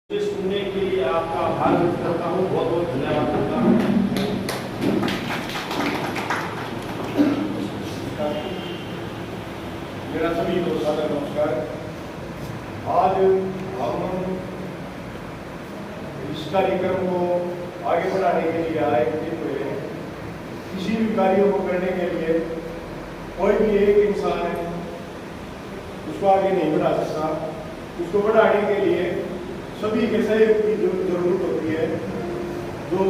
मुझे सुनने के लिए आपका आभार व्यक्त करता हूँ, बहुत बहुत धन्यवाद करता हूँ। मेरा सभी दोस्तों का नमस्कार। आज हम इस कार्यक्रम को आगे बढ़ाने के लिए आए हुए किसी भी कार्यों को करने के लिए कोई भी एक इंसान है उसको आगे नहीं बढ़ा सकता। उसको बढ़ाने के लिए सभी के सहयोग की जरूरत होती है। जो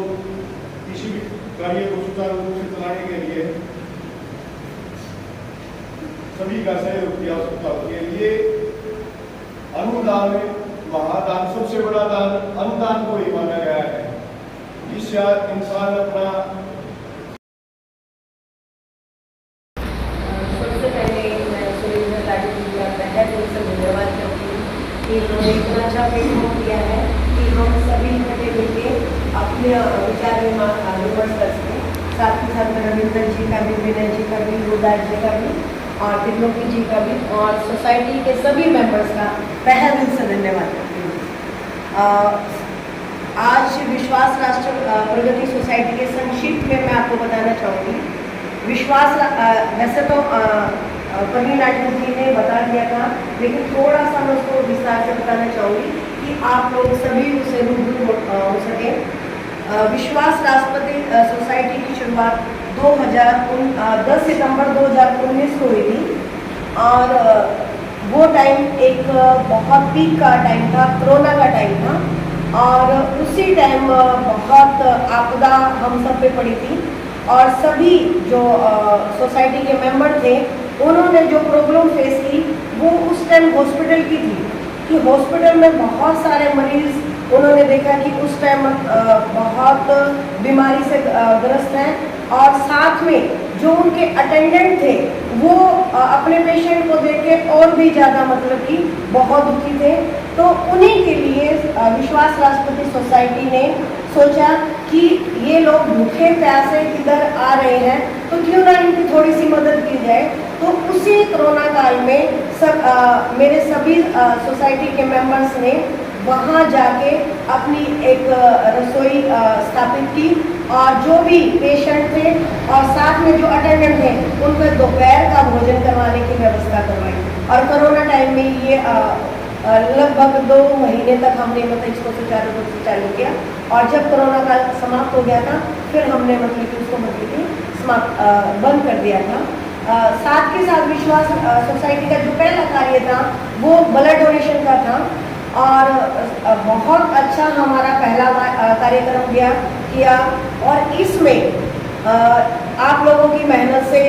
किसी भी कार्य को सुचारू रूप से चलाने के लिए सभी का सहयोग की आवश्यकता होती है। ये अनुदान महादान, सबसे बड़ा दान अनुदान को ही माना गया है, जिससे इंसान अपना सबसे पहले मैं सुरेंद्र लाडी जी का तहे दिल से धन्यवाद करती हूँ कि उन्होंने इतना अच्छा प्लेटफॉर्म दिया है कि हम सभी इकट्ठे मिलकर अपने विचार विमर्श कर सकें। साथ ही साथ रविंद्र जी का भी, विनय जी का भी, रुदास जी का भी और त्रिलोकी जी का भी और सोसाइटी के सभी मेंबर्स का तहे दिल से धन्यवाद करती हूँ। आज विश्वास राष्ट्र प्रगति सोसाइटी के संक्षिप्त में मैं आपको बताना चाहूँगी। विश्वास वैसे तो प्रवीण लाडू जी ने बता दिया था, लेकिन थोड़ा सा मैं उसको विस्तार से बताना चाहूँगी कि आप लोग सभी उसे रूबरू हो सके। विश्वास राष्ट्रपति सोसाइटी की शुरुआत 10 सितंबर 2019 को हुई थी और वो टाइम एक बहुत पीक का टाइम था, कोरोना का टाइम था और उसी टाइम बहुत आपदा हम सब पे पड़ी थी और सभी जो सोसाइटी के मेंबर थे उन्होंने जो प्रॉब्लम फेस की वो उस टाइम हॉस्पिटल की थी कि हॉस्पिटल में बहुत सारे मरीज उन्होंने देखा कि उस टाइम बहुत बीमारी से ग्रस्त हैं और साथ में जो उनके अटेंडेंट थे वो अपने पेशेंट को देख के और भी ज़्यादा मतलब कि बहुत दुखी थे। तो उन्हीं के लिए विश्वास राष्ट्रपति सोसाइटी ने सोचा कि ये लोग भूखे प्यासे किधर आ रहे हैं तो क्यों ना इनकी थोड़ी सी मदद की जाए। तो उसी कोरोना काल में मेरे सभी सोसाइटी के मेंबर्स ने वहाँ जाके अपनी एक रसोई स्थापित की और जो भी पेशेंट थे और साथ में जो अटेंडेंट थे उनको दोपहर का भोजन करवाने की व्यवस्था करवाई। और कोरोना टाइम में ये लगभग 2 महीने तक हमने मतलब इसको सुचारू रूप से चालू किया और जब कोरोना काल समाप्त हो गया था फिर हमने मतलब कि उसको बंद कर दिया था। साथ के साथ विश्वास सोसाइटी का जो पहला कार्य था वो ब्लड डोनेशन का था और बहुत अच्छा हमारा पहला कार्यक्रम किया और इसमें आप लोगों की मेहनत से,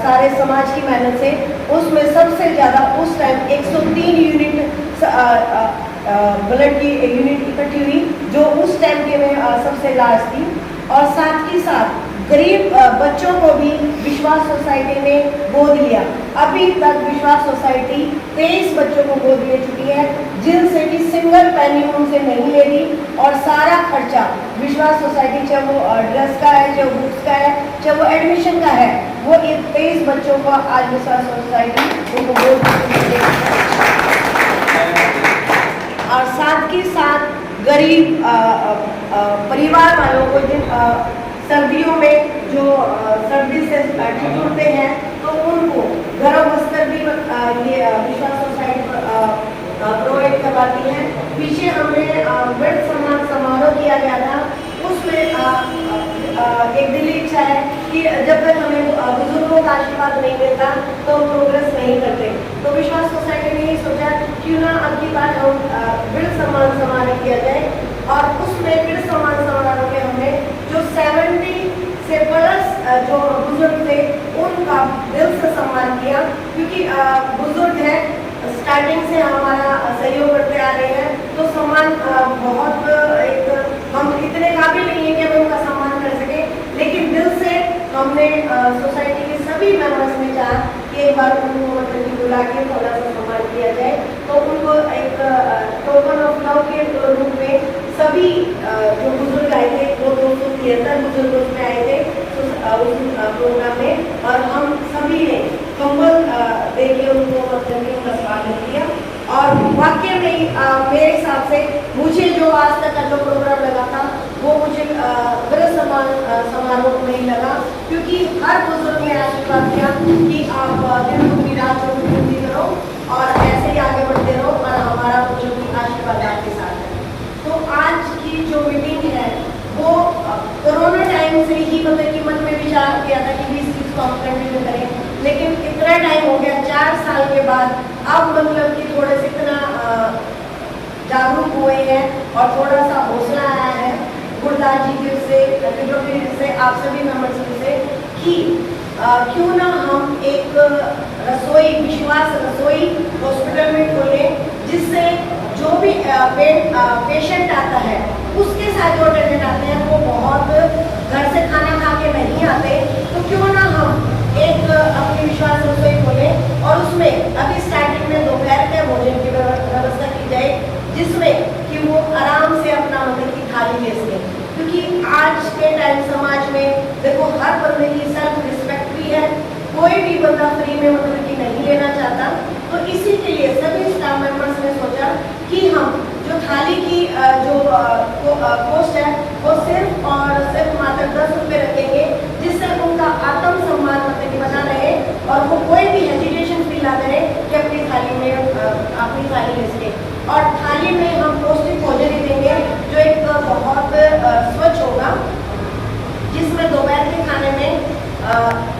सारे समाज की मेहनत से उसमें सबसे ज़्यादा उस टाइम 103 यूनिट ब्लड की यूनिट इकट्ठी हुई जो उस टाइम के में सबसे लास्ट थी। और साथ ही साथ गरीब बच्चों को भी विश्वास सोसाइटी ने गोद लिया। अभी तक विश्वास सोसाइटी 23 बच्चों को गोद ले चुकी है जिनसे कि सिंगल पैनी उनसे नहीं ले रही और सारा खर्चा विश्वास सोसाइटी, चाहे वो ड्रेस का है, चाहे बुक्स का है, चाहे वो एडमिशन का है, वो 23 बच्चों को आज विश्वास सोसाइटी उनको गोद और साथ ही साथ गरीब परिवार वालों को जिन सर्दियों में जो सर्दी से ठिठुरते हैं तो उनको गर्म वस्त्र भी ये विश्वास सोसाइटी प्रोवाइड करवाती है। पीछे हमने वृद्ध सम्मान समारोह किया गया था, उसमें एक दिली इच्छा है कि जब तक हमें बुजुर्गों का आशीर्वाद नहीं मिलता तो हम प्रोग्रेस नहीं करते। तो विश्वास सोसाइटी ने ये सोचा क्यों ना अब की बार हम वृद्ध सम्मान समारोह किया जाए और उसमें वृद्ध सम्मान समारोह में हमने जो 70 से प्लस जो बुजुर्ग थे उनका दिल से सम्मान किया क्योंकि बुजुर्ग है स्टार्टिंग से हमारा सहयोग करते आ रहे हैं तो सम्मान बहुत एक हम इतने काबिल नहीं है कि हम उनका सम्मान कर सके, लेकिन दिल से हमने सोसाइटी के सभी मेंबर्स ने चाहा कि एक बार उनको मतलब कि बुला के थोड़ा सा सम्मान किया जाए। तो उनको एक टोकन ऑफ लव के रूप में सभी जो बुजुर्ग आए थे वो 273 बुजुर्ग उसमें आए थे उस प्रोग्राम में और हम सभी ने कंबल दे के उनको मतलब कि उनका स्वागत किया और वाकई में मेरे हिसाब से मुझे जो हर बुजुर्ग ने आशीर्वाद दिया कि आप दिन दुगनी रात चौगुनी करो और ऐसे ही आगे बढ़ते रहो और हमारा बुजुर्ग आशीर्वाद आपके साथ है। तो आज की जो मीटिंग है वो कोरोना टाइम से ही मतलब कि मन में विचार किया था कि इस चीज़ को हम कंटिन्यू करें, लेकिन इतना टाइम हो गया 4 साल के बाद, अब मतलब कि थोड़े से इतना जागरूक हुए हैं और थोड़ा सा हौसला आया है गुरदास जी की से आप सभी मेंबर्स से कि क्यों ना हम एक रसोई विश्वास रसोई हॉस्पिटल में खोलें, जिससे जो भी पेशेंट आता है उसके साथ जो अटेंडेंट आते हैं वो बहुत घर से खाना खा के नहीं आते, तो क्यों ना हम एक अपनी विश्वास रसोई खोलें और उसमें अभी स्टार्टिंग में दोपहर के भोजन की व्यवस्था की जाए, जिसमें कि वो आराम से अपना मतलब की थाली ले सकें। क्योंकि आज के टाइम समाज में देखो हर बंदे की सेल्फ रिस्पेक्ट भी है, कोई भी बंदा फ्री में मतलब कि नहीं लेना चाहता, तो इसी के लिए सभी स्टाफ मेंबर्स ने सोचा कि हम जो थाली की जो कॉस्ट है वो सिर्फ और सिर्फ मात्र 10 रुपये रखेंगे, जिससे उनका आत्मसम्मान मतलब कि बना रहे और वो कोई भी हेजिटेशन फील ना करे कि अपनी थाली ले सके। और थाली में हम पौष्टिक भोजन ही देंगे जो एक बहुत स्वच्छ होगा, जिसमें दोपहर के खाने में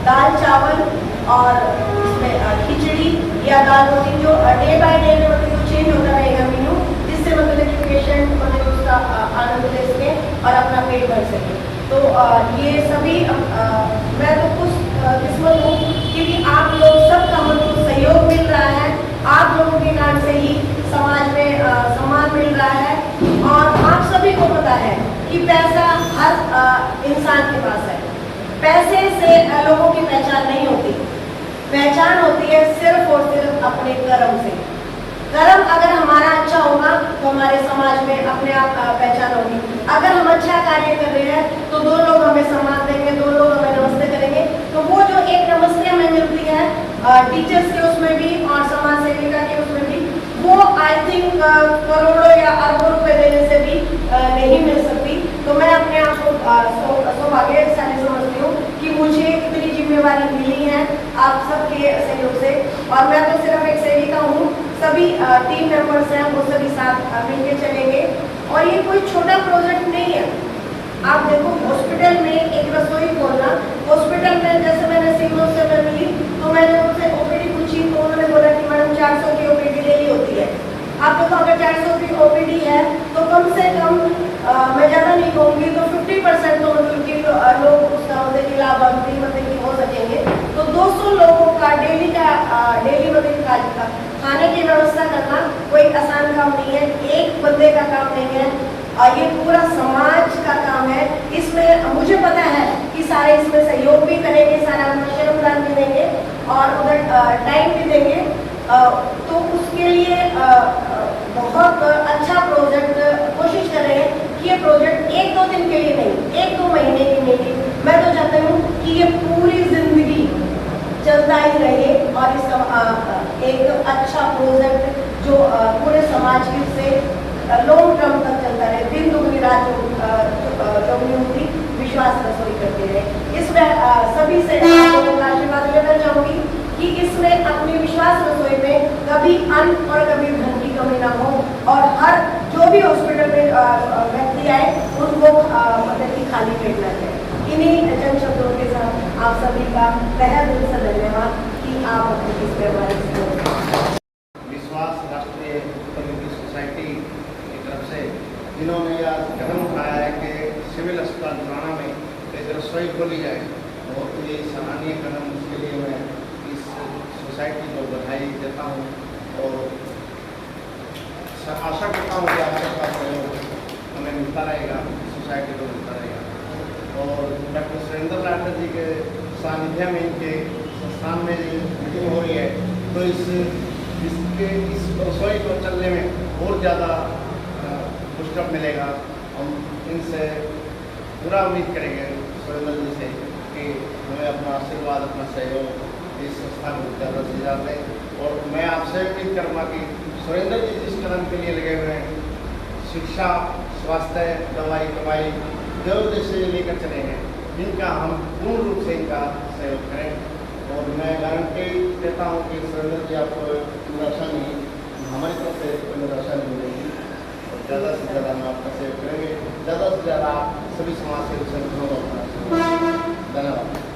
दाल चावल और इसमें खिचड़ी या दाल रोटी जो डे बाय डे में मतलब चेंज होता रहेगा मेन्यू, जिससे मतलब कि पेशेंट मतलब उसका आनंद ले सके और अपना पेट भर सके। तो ये सभी मैं तो खुश किस्मत हूँ क्योंकि आप लोग सबका मतलब सहयोग मिल रहा है, आप लोगों के कारण से ही समाज में सम्मान मिल रहा है। और आप सभी को पता है कि पैसा हर इंसान के पास है, पैसे से लोगों की पहचान नहीं होती, पहचान होती है सिर्फ और सिर्फ अपने कर्म से। कर्म अगर हमारा अच्छा होगा तो हमारे समाज में अपने आप पहचान होगी। अगर हम अच्छा कार्य कर रहे हैं तो 2 लोग हमें सम्मान देंगे, 2 लोग हमें नमस्ते करेंगे, तो वो जो एक नमस्ते हमें मिलती है टीचर्स के उसमें भी और समाज सेविका के उसमें भी, वो आई थिंक करोड़ों या अरबों रुपए देने से भी नहीं मिल सकती। तो मैं अपने आप को सौभाग्यशाली समझती हूँ कि मुझे इतनी जिम्मेवारी मिली है आप सबके सहयोग से, और मैं तो सिर्फ एक सेविका हूँ, सभी टीम मेंबर्स हैं वो सभी साथ मिलकर चलेंगे। और ये कोई छोटा प्रोजेक्ट नहीं है। आप देखो हॉस्पिटल में एक रसोई खोलना, हॉस्पिटल में जैसे मैंने सीमो से मैं मिली तो मैंने उनसे ओपीडी पूछी तो उन्होंने बोला कि मैडम 400 की ओपीडी डेली होती है। आप देखो अगर 400 की ओपीडी है तो कम से कम मैं ज़्यादा नहीं कहूँगी तो 50% तो मतलब कि लोग उसका मतलब कि लाभार्थी मतलब कि हो सकेंगे। तो 200 लोगों का डेली मतलब का खाने की व्यवस्था करना कोई आसान काम नहीं है, एक बंदे का काम नहीं है, और ये पूरा समाज का काम है। इसमें मुझे पता है कि सारे इसमें सहयोग भी करेंगे, सारा अपना श्रमदान भी देंगे और उधर टाइम भी देंगे। तो उसके लिए बहुत अच्छा प्रोजेक्ट कोशिश कर रहे हैं कि ये प्रोजेक्ट 1-2 दिन के लिए नहीं, 1-2 महीने के लिए, मैं तो चाहती हूँ कि ये पूरी जिंदगी चलता ही रहे और इसका एक अच्छा प्रोजेक्ट जो पूरे समाज के से लॉन्ग टर्म तक चलता रहे, दिन दुगनी रात चौगुनी विश्वास रसोई करते रहे। इसमें सभी से आशीर्वाद लेना चाहूँगी कि इसमें अपनी विश्वास रसोई में कभी अन्न और कभी धन की कमी ना हो और हर जो भी हॉस्पिटल में व्यक्ति आए उनको मतलब कि खाली पेट ना जाए। इन्हीं चंद शब्दों के साथ आप सभी का तहे दिल से धन्यवाद कि आप अपने इस व्यवहार विश्वास राष्ट्रीय कम्युनिटी सोसाइटी की तरफ से जिन्होंने यह कदम उठाया है कि सिविल अस्पताल पुराना में एक रसोई खोली जाए, बहुत ही सराहनीय कदम, उसके लिए मैं इस सोसाइटी को बधाई देता हूँ और आशा करता हूँ कि आप सबका सहयोग हमें मिलता रहेगा, सोसाइटी को मिलता रहेगा। और डॉक्टर सुरेंद्र लाठर जी के सानिध्य में इनके संस्थान में जो मीटिंग हो रही है तो इस रसोई को चलने में और ज़्यादा पुष्टअप मिलेगा। हम इनसे पूरा उम्मीद करेंगे सुरेंद्र जी से कि हमें अपना आशीर्वाद, अपना सहयोग इस संस्था को ज़्यादा से ज़्यादा दें। और मैं आपसे उम्मीद करूँगा कि सुरेंद्र जी जिस कदम के लिए लगे हुए हैं, शिक्षा, स्वास्थ्य, दवाई कमाई, जो उद्देश्य लेकर चले हैं, इनका हम पूर्ण रूप से इनका सहयोग करें। और मैं गारंटी देता हूँ कि सुरेंद्र जी आपको निराशा नहीं, हमारी तरफ से कोई निराशा नहीं मिलेगी और ज़्यादा से ज़्यादा हम आपका सहयोग करेंगे। ज़्यादा से ज़्यादा आप सभी समाज सेवी संगठनों का धन्यवाद।